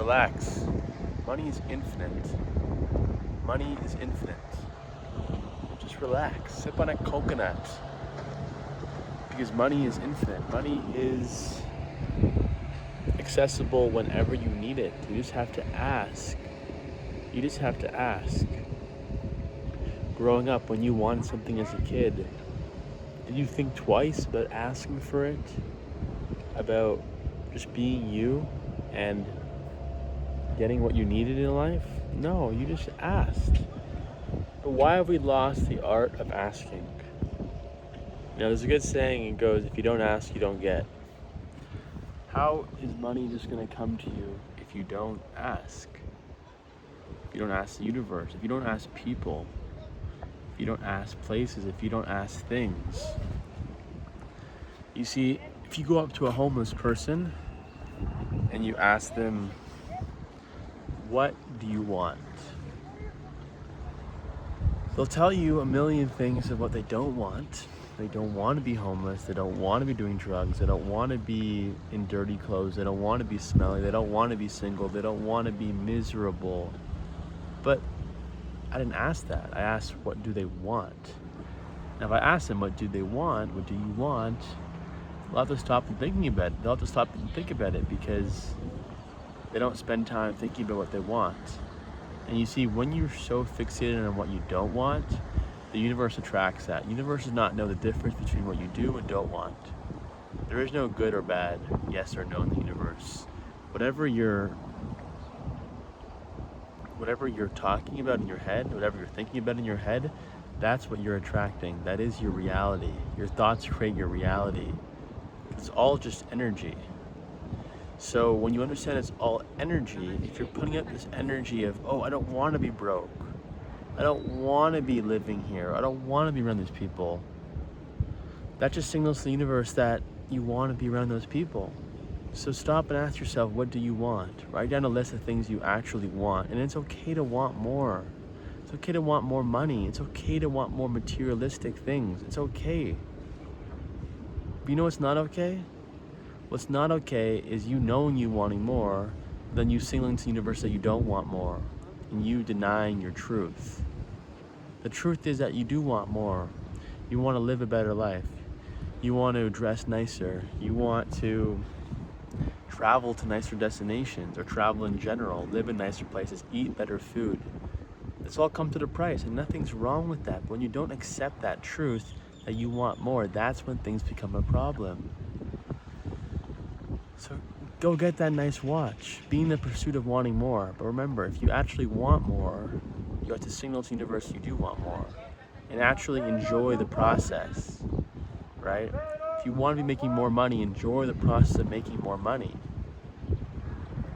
Relax. Money is infinite. Money is infinite. Just relax. Sip on a coconut. Because money is infinite. Money is accessible whenever you need it. You just have to ask. You just have to ask. Growing up, when you wanted something as a kid, did you think twice about asking for it? About just being you and getting what you needed in life? No, you just asked. But why have we lost the art of asking? There's a good saying, it goes, if you don't ask, you don't get. How is money just going to come to you if you don't ask? If you don't ask the universe, if you don't ask people, if you don't ask places, if you don't ask things. You see, if you go up to a homeless person and you ask them, what do you want? They'll tell you a million things of what they don't want. They don't want to be homeless. They don't want to be doing drugs. They don't want to be in dirty clothes. They don't want to be smelly. They don't want to be single. They don't want to be miserable. But I didn't ask that. I asked, what do they want? Now, if I ask them, what do they want? What do you want? They'll have to stop and thinking about it. They'll have to stop and think about it because they don't spend time thinking about what they want. And you see, when you're so fixated on what you don't want, the universe attracts that. The universe does not know the difference between what you do and don't want. There is no good or bad, yes or no in the universe. Whatever you're talking about in your head, whatever you're thinking about in your head, that's what you're attracting. That is your reality. Your thoughts create your reality. It's all just energy. So when you understand it's all energy, if you're putting up this energy of, oh, I don't want to be broke, I don't want to be living here, I don't want to be around these people, that just signals to the universe that you want to be around those people. So stop and ask yourself, what do you want? Write down a list of things you actually want. And it's okay to want more. It's okay to want more money. It's okay to want more materialistic things. It's okay. But you know what's not okay? What's not okay is you knowing you wanting more, then you signaling to the universe that you don't want more, and you denying your truth. The truth is that you do want more. You want to live a better life. You want to dress nicer. You want to travel to nicer destinations, or travel in general, live in nicer places, eat better food. It's all come to the price, and nothing's wrong with that. But when you don't accept that truth, that you want more, that's when things become a problem. So go get that nice watch. Be in the pursuit of wanting more. But remember, if you actually want more, you have to signal to the universe you do want more. And actually enjoy the process, right? If you want to be making more money, enjoy the process of making more money.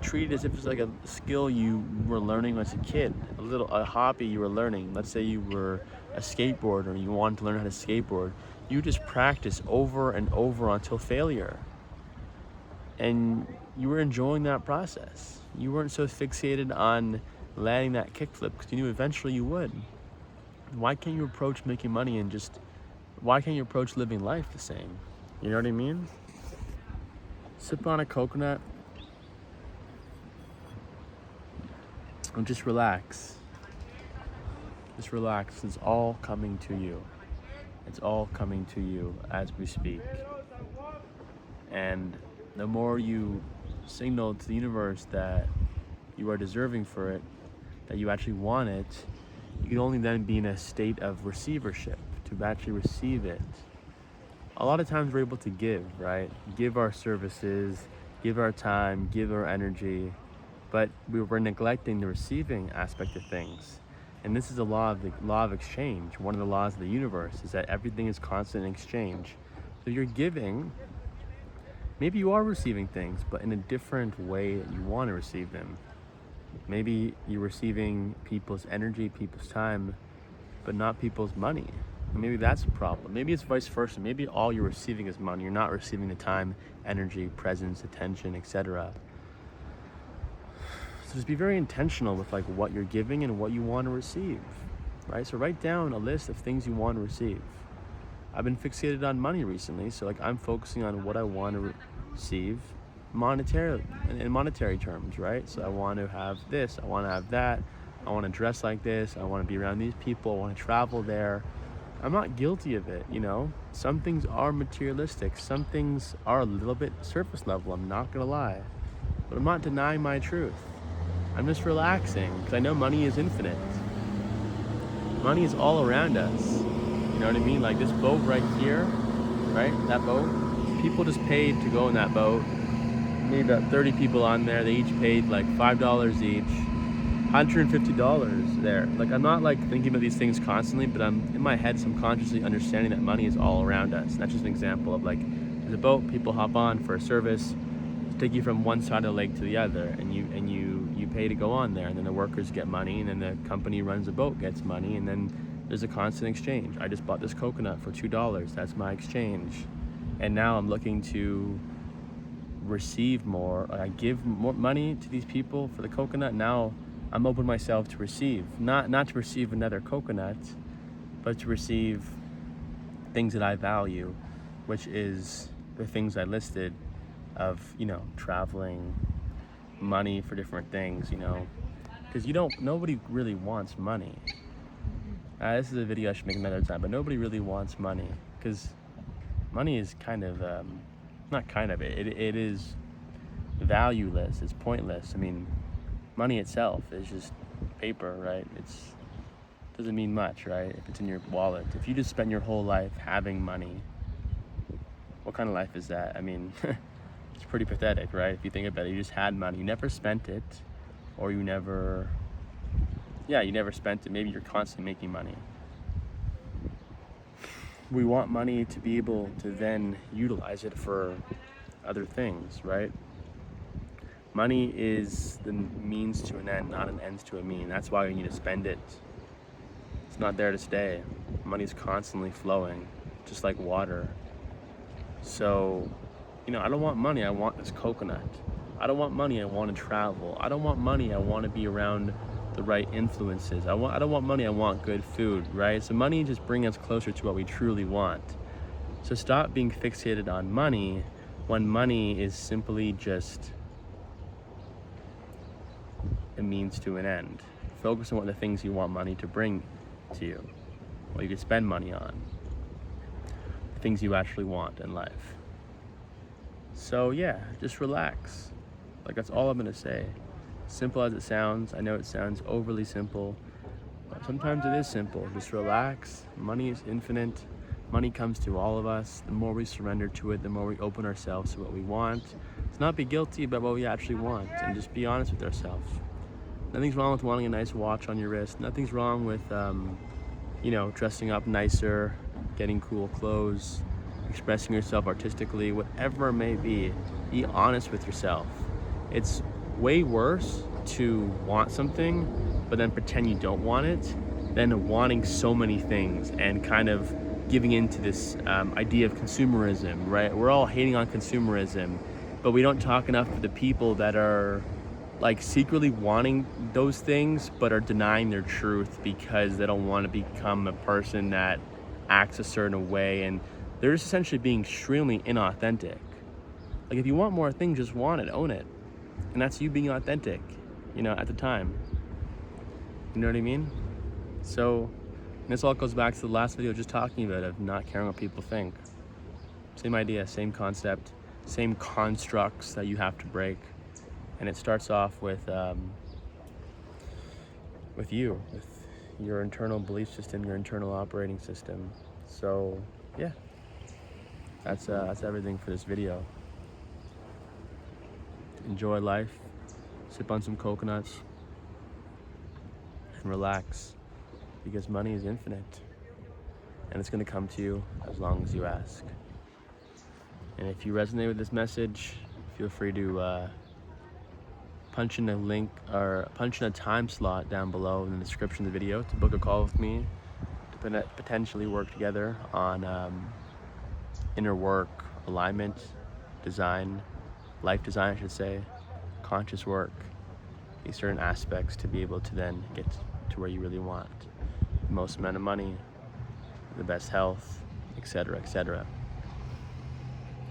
Treat it as if it's like a skill you were learning as a kid, a hobby you were learning. Let's say you were a skateboarder and you wanted to learn how to skateboard. You just practice over and over until failure. And you were enjoying that process. You weren't so fixated on landing that kickflip because you knew eventually you would. Why can't you approach making money and why can't you approach living life the same? You know what I mean? Sip on a coconut and just relax. Just relax. It's all coming to you. It's all coming to you as we speak. And the more you signal to the universe that you are deserving for it, that you actually want it, you can only then be in a state of receivership to actually receive it. A lot of times we're able to give, right? Give our services, give our time, give our energy, but we're neglecting the receiving aspect of things. And this is the law of exchange. One of the laws of the universe is that everything is constant in exchange. So you're giving, maybe you are receiving things, but in a different way that you want to receive them. Maybe you're receiving people's energy, people's time, but not people's money. And maybe that's a problem. Maybe it's vice versa. Maybe all you're receiving is money. You're not receiving the time, energy, presence, attention, etc. So just be very intentional with like what you're giving and what you want to receive, right? So write down a list of things you want to receive. I've been fixated on money recently, so like I'm focusing on what I want to receive in monetary terms, right? So I want to have this, I want to have that, I want to dress like this, I want to be around these people, I want to travel there. I'm not guilty of it, you know? Some things are materialistic, some things are a little bit surface level, I'm not gonna lie. But I'm not denying my truth. I'm just relaxing, because I know money is infinite. Money is all around us. You know what I mean? Like this boat right here, right? That boat. People just paid to go in that boat. Maybe about 30 people on there. They each paid like $5 each. $150 there. Like I'm not like thinking about these things constantly, but I'm in my head subconsciously understanding that money is all around us. And that's just an example of like there's a boat, people hop on for a service, take you from one side of the lake to the other, and you pay to go on there, and then the workers get money, and then the company runs the boat gets money, and then there's a constant exchange. I just bought this coconut for $2. That's my exchange. And now I'm looking to receive more. I give more money to these people for the coconut. Now I'm open myself to receive, not to receive another coconut, but to receive things that I value, which is the things I listed of, you know, traveling, money for different things, you know, because nobody really wants money. This is a video I should make another time, but nobody really wants money, because money is kind of, it is valueless, it's pointless. I mean, money itself is just paper, right? Doesn't mean much, right? If it's in your wallet. If you just spend your whole life having money, what kind of life is that? I mean, it's pretty pathetic, right? If you think about it, you just had money, you never spent it, or you never spent it. Maybe you're constantly making money. We want money to be able to then utilize it for other things, right? Money is the means to an end, not an end to a mean. That's why you need to spend it. It's not there to stay. Money's constantly flowing, just like water. So, you know, I don't want money, I want this coconut. I don't want money, I want to travel. I don't want money, I want to be around the right influences. I don't want money, I want good food, right? So money just brings us closer to what we truly want. So stop being fixated on money when money is simply just a means to an end. Focus on what the things you want money to bring to you, what you can spend money on, the things you actually want in life. So yeah, just relax. Like that's all I'm gonna say. Simple as it sounds, I know it sounds overly simple, but sometimes it is simple. Just relax. Money is infinite. Money comes to all of us. The more we surrender to it, the more we open ourselves to what we want. Let's not be guilty about what we actually want, and just be honest with ourselves. Nothing's wrong with wanting a nice watch on your wrist. Nothing's wrong with, you know, dressing up nicer, getting cool clothes, expressing yourself artistically, whatever it may be. Be honest with yourself. It's way worse to want something, but then pretend you don't want it, than wanting so many things and kind of giving into this idea of consumerism, right? We're all hating on consumerism, but we don't talk enough to the people that are like secretly wanting those things but are denying their truth because they don't want to become a person that acts a certain way, and they're just essentially being extremely inauthentic. Like if you want more things, just want it, own it, and that's you being authentic, you know, at the time. You know what I mean? So this all goes back to the last video just talking about of not caring what people think. Same idea, same concept, same constructs that you have to break. And it starts off with your internal belief system, your internal operating system. So yeah, that's everything for this video. Enjoy life, sip on some coconuts, and relax, because money is infinite, and it's gonna come to you as long as you ask. And if you resonate with this message, feel free to punch in a link or punch in a time slot down below in the description of the video to book a call with me to potentially work together on inner work, alignment, design, life design I should say, conscious work, these certain aspects to be able to then get to where you really want. The most amount of money, the best health, etc., etc.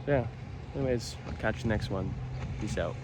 Yeah, anyways, I'll catch you next one. Peace out.